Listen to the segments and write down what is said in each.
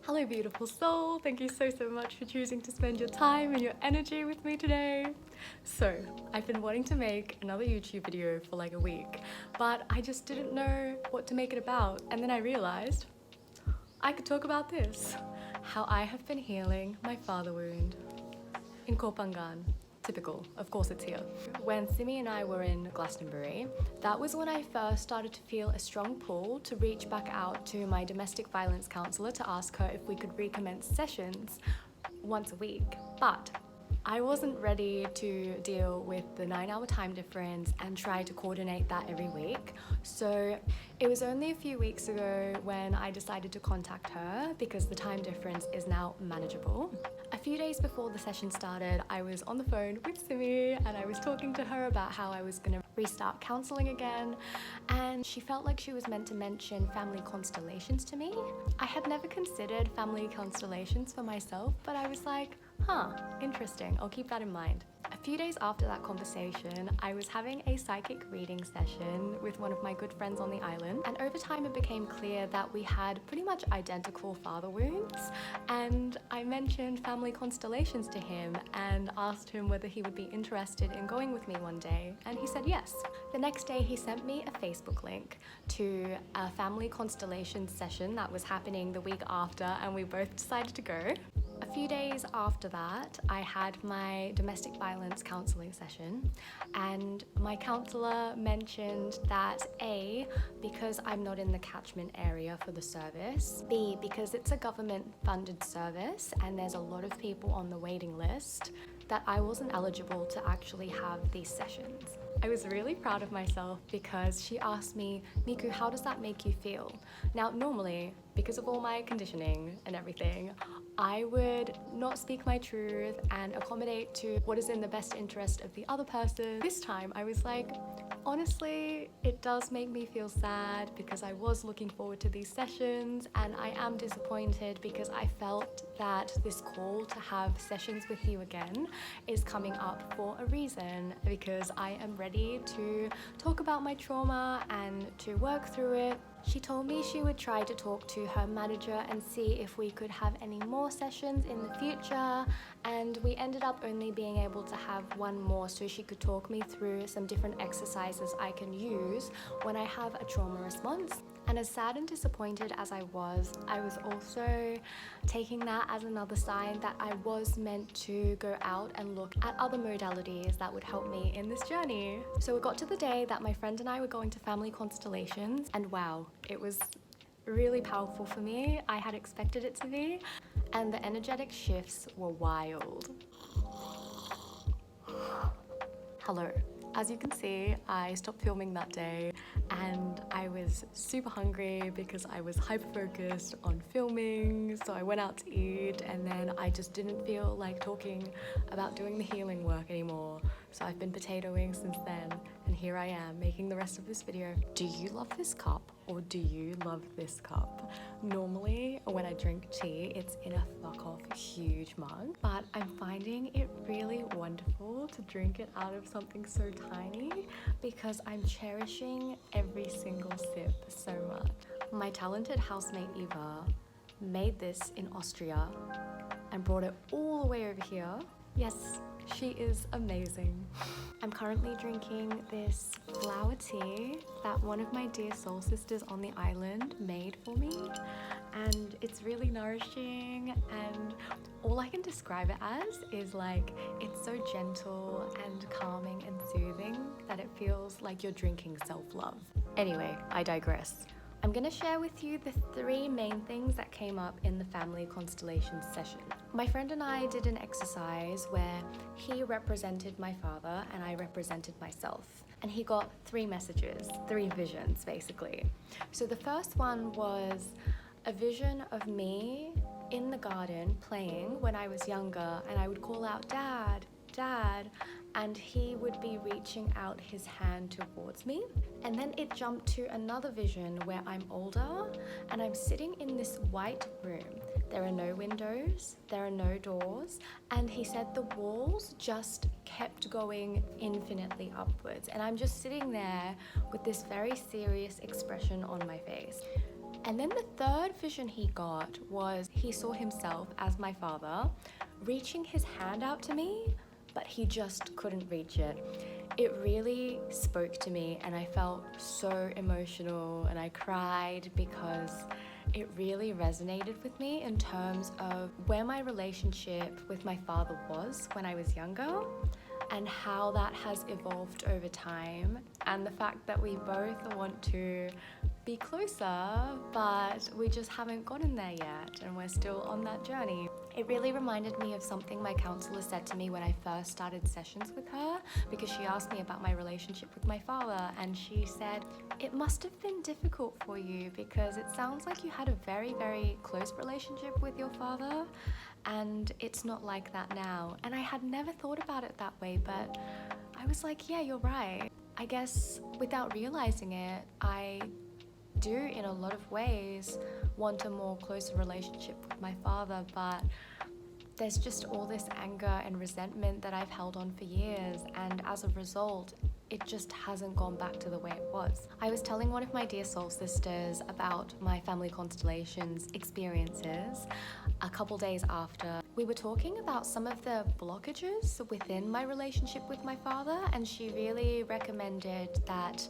Hello beautiful soul, thank you so much for choosing to spend your time and your energy with me today. So, I've been wanting to make another YouTube video for like a week, but I just didn't know what to make it about, and then I realized I could talk about this. How I have been healing my father wound in Phangan. Typical, of course it's here. When Simi and I were in Glastonbury, that was when I first started to feel a strong pull to reach back out to my domestic violence counsellor to ask her if we could recommence sessions once a week. But I wasn't ready to deal with the 9-hour time difference and try to coordinate that every week. So it was only a few weeks ago when I decided to contact her because the time difference is now manageable. A few days before the session started, I was on the phone with Simi and I was talking to her about how I was gonna restart counselling again, and she felt like she was meant to mention Family Constellations to me. I had never considered Family Constellations for myself, but I was like, interesting, I'll keep that in mind. A few days after that conversation, I was having a psychic reading session with one of my good friends on the island, and over time it became clear that we had pretty much identical father wounds, and I mentioned Family Constellations to him and asked him whether he would be interested in going with me one day, and he said yes. The next day he sent me a Facebook link to a Family Constellations session that was happening the week after, and we both decided to go. A few days after that, I had my domestic violence counselling session, and my counsellor mentioned that A, because I'm not in the catchment area for the service, B, because it's a government funded service and there's a lot of people on the waiting list, that I wasn't eligible to actually have these sessions. I was really proud of myself because she asked me, Miku, how does that make you feel? Now, normally, because of all my conditioning and everything, I would not speak my truth and accommodate to what is in the best interest of the other person. This time, I was like, honestly, it does make me feel sad because I was looking forward to these sessions, and I am disappointed because I felt that this call to have sessions with you again is coming up for a reason, because I am ready to talk about my trauma and to work through it. She told me she would try to talk to her manager and see if we could have any more sessions in the future, and we ended up only being able to have one more so she could talk me through some different exercises I can use when I have a trauma response. And as sad and disappointed as I was also taking that as another sign that I was meant to go out and look at other modalities that would help me in this journey. So it got to the day that my friend and I were going to Family Constellations, and wow, it was really powerful for me. I had expected it to be, and the energetic shifts were wild. Hello. As you can see, I stopped filming that day and I was super hungry because I was hyper-focused on filming, so I went out to eat, and then I just didn't feel like talking about doing the healing work anymore. So I've been potatoing since then, and here I am making the rest of this video. Do you love this cup or do you love this cup? Normally, when I drink tea, it's in a fuck-off huge mug, but I'm finding it really wonderful to drink it out of something so tiny because I'm cherishing every single sip so much. My talented housemate Eva made this in Austria and brought it all the way over here. Yes, she is amazing. I'm currently drinking this flower tea that one of my dear soul sisters on the island made for me, and it's really nourishing, and all I can describe it as is like, it's so gentle and calming and soothing that it feels like you're drinking self-love. Anyway, I digress. I'm gonna share with you the 3 main things that came up in the Family Constellations session. My friend and I did an exercise where he represented my father and I represented myself. And he got 3 messages, 3 visions basically. So the first one was a vision of me in the garden playing when I was younger, and I would call out, "Dad, Dad," and he would be reaching out his hand towards me. And then it jumped to another vision where I'm older and I'm sitting in this white room. There are no windows, there are no doors, and he said the walls just kept going infinitely upwards, and I'm just sitting there with this very serious expression on my face. And then the third vision he got was he saw himself as my father reaching his hand out to me, but he just couldn't reach it. It really spoke to me, and I felt so emotional, and I cried because it really resonated with me in terms of where my relationship with my father was when I was younger and how that has evolved over time, and the fact that we both want to be closer, but we just haven't gotten there yet, and we're still on that journey. It really reminded me of something my counselor said to me when I first started sessions with her, because she asked me about my relationship with my father, and she said, it must have been difficult for you because it sounds like you had a very, very close relationship with your father, and it's not like that now. And I had never thought about it that way, but I was like, yeah, you're right. I guess without realizing it, I do in a lot of ways want a more closer relationship with my father, but there's just all this anger and resentment that I've held on for years, and as a result it just hasn't gone back to the way it was. I was telling one of my dear soul sisters about my Family Constellations experiences a couple days after. We were talking about some of the blockages within my relationship with my father, and she really recommended that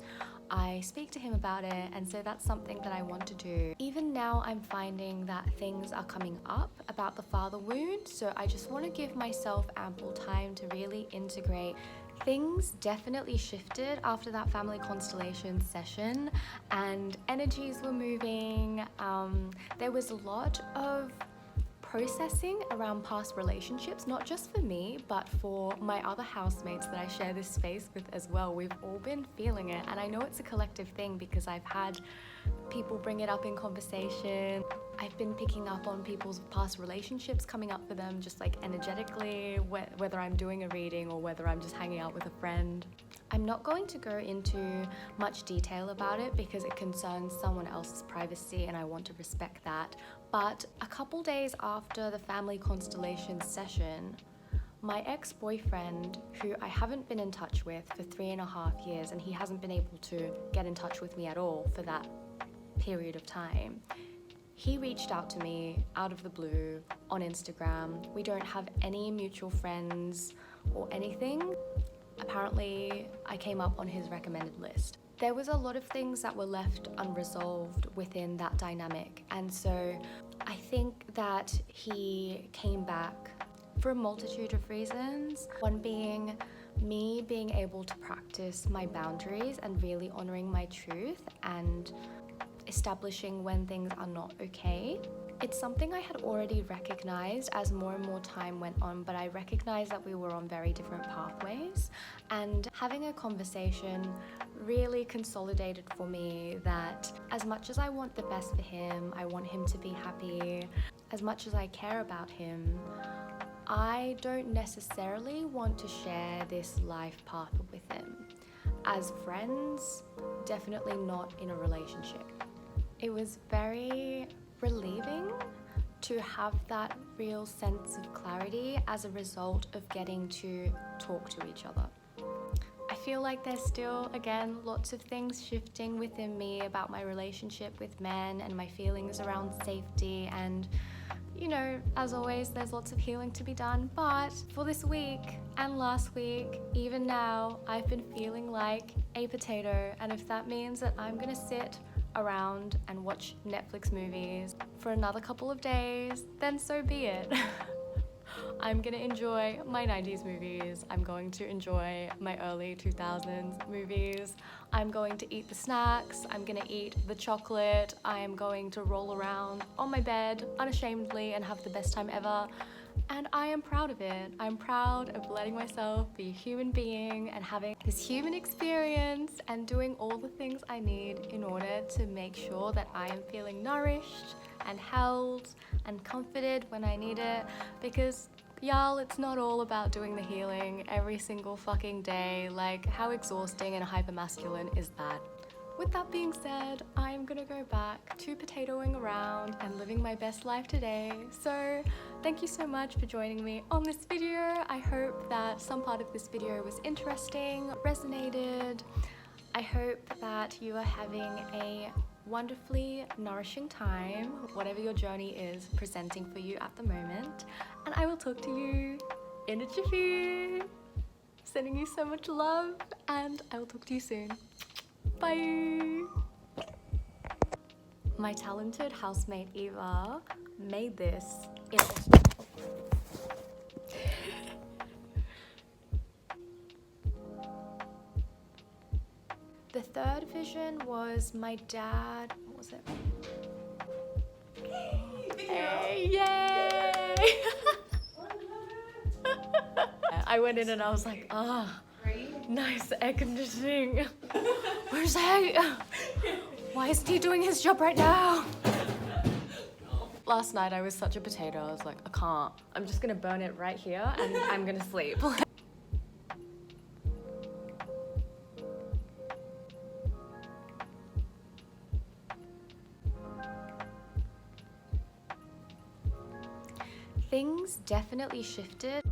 I speak to him about it, and so that's something that I want to do. Even now I'm finding that things are coming up about the father wound, so I just want to give myself ample time to really integrate. Things definitely shifted after that Family Constellation session, and energies were moving. There was a lot of processing around past relationships, not just for me, but for my other housemates that I share this space with as well. We've all been feeling it, and I know it's a collective thing because I've had people bring it up in conversation. I've been picking up on people's past relationships coming up for them, just like energetically, whether I'm doing a reading or whether I'm just hanging out with a friend. I'm not going to go into much detail about it because it concerns someone else's privacy, and I want to respect that. But a couple days after the Family Constellation session, my ex-boyfriend, who I haven't been in touch with for 3.5 years, and he hasn't been able to get in touch with me at all for that period of time, he reached out to me out of the blue on Instagram. We don't have any mutual friends or anything. Apparently, I came up on his recommended list. There was a lot of things that were left unresolved within that dynamic, and so I think that he came back for a multitude of reasons. One being me being able to practice my boundaries and really honoring my truth and establishing when things are not okay. It's something I had already recognized as more and more time went on, but I recognized that we were on very different pathways, and having a conversation really consolidated for me that as much as I want the best for him, I want him to be happy, as much as I care about him, I don't necessarily want to share this life path with him. As friends, definitely not in a relationship. It was very relieving to have that real sense of clarity as a result of getting to talk to each other. I feel like there's still, again, lots of things shifting within me about my relationship with men and my feelings around safety, and you know, as always, there's lots of healing to be done. But for this week and last week, even now, I've been feeling like a potato, and if that means that I'm gonna sit around and watch Netflix movies for another couple of days, then so be it. I'm gonna enjoy my 90s movies. I'm going to enjoy my early 2000s movies. I'm going to eat the snacks. I'm gonna eat the chocolate. I am going to roll around on my bed unashamedly and have the best time ever. And I am proud of it. I'm proud of letting myself be a human being and having this human experience and doing all the things I need in order to make sure that I am feeling nourished and held and comforted when I need it. Because y'all, it's not all about doing the healing every single fucking day. Like, how exhausting and hypermasculine is that? With that being said, I'm gonna go back to potatoing around and living my best life today. So thank you so much for joining me on this video. I hope that some part of this video was interesting, resonated. I hope that you are having a wonderfully nourishing time, whatever your journey is presenting for you at the moment. And I will talk to you in a jiffy. Sending you so much love, and I will talk to you soon. Bye. My talented housemate Eva made this in the third vision was my dad. What was it? Hey, yay! I went in and I was like, ah, nice air conditioning. Where's he? Why isn't he doing his job right now? Last night I was such a potato. I was like, I can't. I'm just gonna burn it right here and I'm gonna sleep. Things definitely shifted.